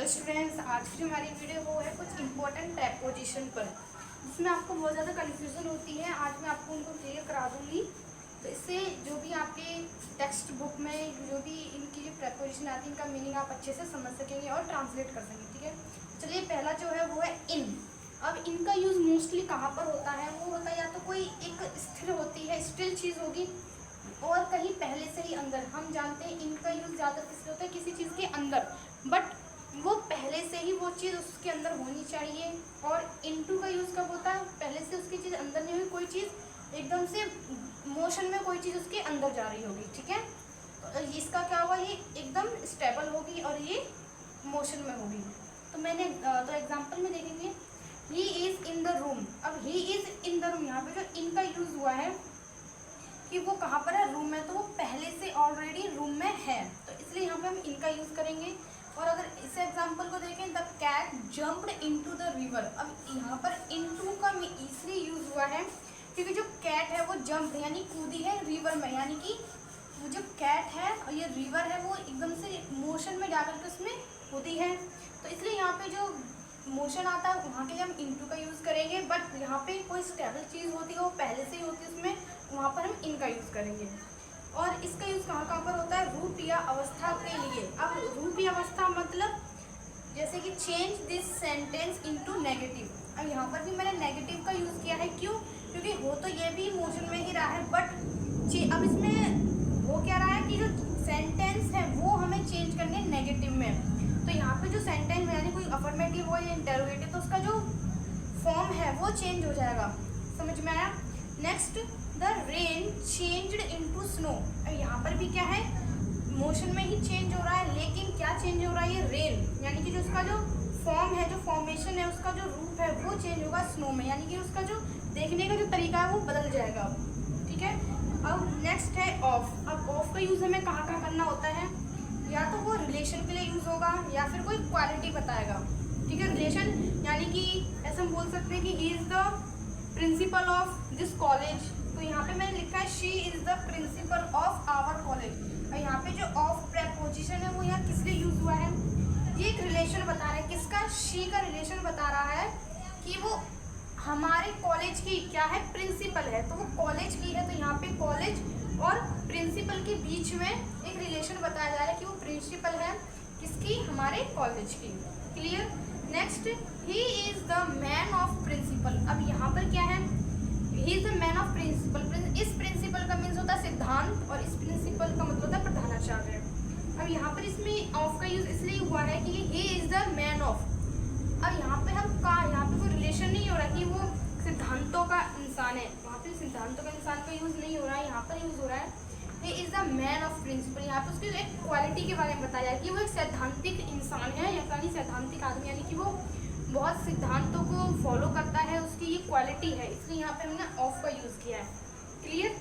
Hello students, आज की जो हमारी वीडियो वो है कुछ इंपॉर्टेंट प्रेपोजिशन पर, जिसमें आपको बहुत ज़्यादा कन्फ्यूज़न होती है। आज मैं आपको उनको क्लियर करा दूँगी, तो इससे जो भी आपके टेक्स्ट बुक में जो भी इनकी जो प्रेपोजिशन आती है, इनका मीनिंग आप अच्छे से समझ सकेंगे और ट्रांसलेट कर सकेंगे। ठीक है, चलिए पहला जो है वो है इन। अब इनका यूज़ मोस्टली कहाँ पर होता है? वो होता है या तो कोई एक स्थिर होती है, स्टिल चीज़ होगी, और कहीं पहले से ही अंदर। हम जानते हैं इनका यूज़ ज़्यादा किससे होता है? किसी चीज़ के अंदर, बट वो पहले से ही वो चीज़ उसके अंदर होनी चाहिए। और इनटू का यूज़ कब होता है? पहले से उसकी चीज़ अंदर नहीं हुई, कोई चीज़ एकदम से मोशन में कोई चीज़ उसके अंदर जा रही होगी। ठीक है, तो इसका क्या हुआ? ये एकदम स्टेबल होगी और ये मोशन में होगी। तो मैंने तो एग्जाम्पल में देखेंगे, he is in the room. अब he is in the room, यहाँ पे जो इनका यूज़ हुआ है कि वो कहाँ पर है? रूम में। तो वो पहले से ऑलरेडी रूम में है, तो इसलिए यहाँ पे हम इनका यूज़ करेंगे। और अगर इस एग्जाम्पल को देखें, the cat jumped into the river. अब यहाँ पर इनटू का इसलिए यूज़ हुआ है क्योंकि जो कैट है वो जंप यानी कूदी है रिवर में, यानी कि वो जो कैट है और ये रिवर है वो एकदम से मोशन में जाकर के उसमें कूदी है। तो इसलिए यहाँ पे जो मोशन आता है वहाँ के लिए हम इनटू का यूज़ करेंगे। बट यहाँ पे कोई स्टेबल चीज़ होती है, वो पहले से ही होती है उसमें, वहाँ पर हम इनका यूज़ करेंगे। और इसका यूज़ कहाँ कहाँ पर होता है? रूप या अवस्था के लिए। अब रूप या अवस्था मतलब जैसे कि change this sentence into negative. अब यहाँ पर भी मैंने नेगेटिव का यूज़ किया है, क्यों? क्योंकि हो तो ये भी मोशन में ही रहा है, बट अब इसमें हो क्या रहा है कि जो सेंटेंस है वो हमें चेंज करने है नेगेटिव में। तो यहाँ पे जो सेंटेंस है यानी कोई अफर्मेटिव हो या इंटरोगेटिव, तो उसका जो फॉर्म है वो चेंज हो जाएगा। समझ में आया? Next, the rain changed into snow. यहाँ पर भी क्या है? मोशन में ही चेंज हो रहा है, लेकिन क्या चेंज हो रहा है? ये रेन यानी कि जो उसका जो फॉर्म है, जो फॉर्मेशन है, उसका जो रूप है वो चेंज होगा स्नो में, यानी कि उसका जो देखने का जो तरीका है वो बदल जाएगा। ठीक है, अब नेक्स्ट है ऑफ। अब ऑफ का यूज़ हमें कहाँ कहाँ करना होता है? या तो वो रिलेशन के लिए यूज़ होगा या फिर कोई क्वालिटी बताएगा। ठीक है, रिलेशन यानी कि ऐसा हम बोल सकते हैं कि he is the principal of this college. तो यहाँ पे मैंने लिखा है she is the principal of our college. और यहाँ पे जो ऑफ प्रेपोजिशन है वो यहाँ किस लिए यूज़ हुआ है? ये एक रिलेशन बता रहा है। किसका? शी का रिलेशन बता रहा है कि वो हमारे कॉलेज की क्या है? प्रिंसिपल है। तो वो कॉलेज की है, तो यहाँ पे कॉलेज और प्रिंसिपल के बीच में एक रिलेशन बताया जा रहा है कि वो प्रिंसिपल है किसकी? हमारे कॉलेज की। Clear? Next, he is the man of principal. अब यहाँ पर क्या है? He is the man of principal. इस प्रिंसिपल का मीन्स होता है सिद्धांत, और इस प्रिंसिपल का मतलब होता है प्रधानाचार्य। अब यहाँ पर इसमें ऑफ का यूज़ इसलिए हुआ है कि he is the man of. अब यहाँ पे हम यहाँ पे कोई रिलेशन नहीं हो रहा कि वो सिद्धांतों का इंसान है, वहाँ पे सिद्धांतों का इंसान का यूज़ नहीं हो रहा है, यहाँ पर यूज़ हो रहा है he is the man of principal. यहाँ पे उसकी एक क्वालिटी के बारे में बताया जाए कि वो एक सैद्धांतिक इंसान है, यानी सैद्धांतिक आदमी, यानी कि वो बहुत सिद्धांतों को फॉलो करता है, उसकी ये क्वालिटी है, इसलिए यहाँ पे हमने ऑफ का यूज़ किया है। क्लियर?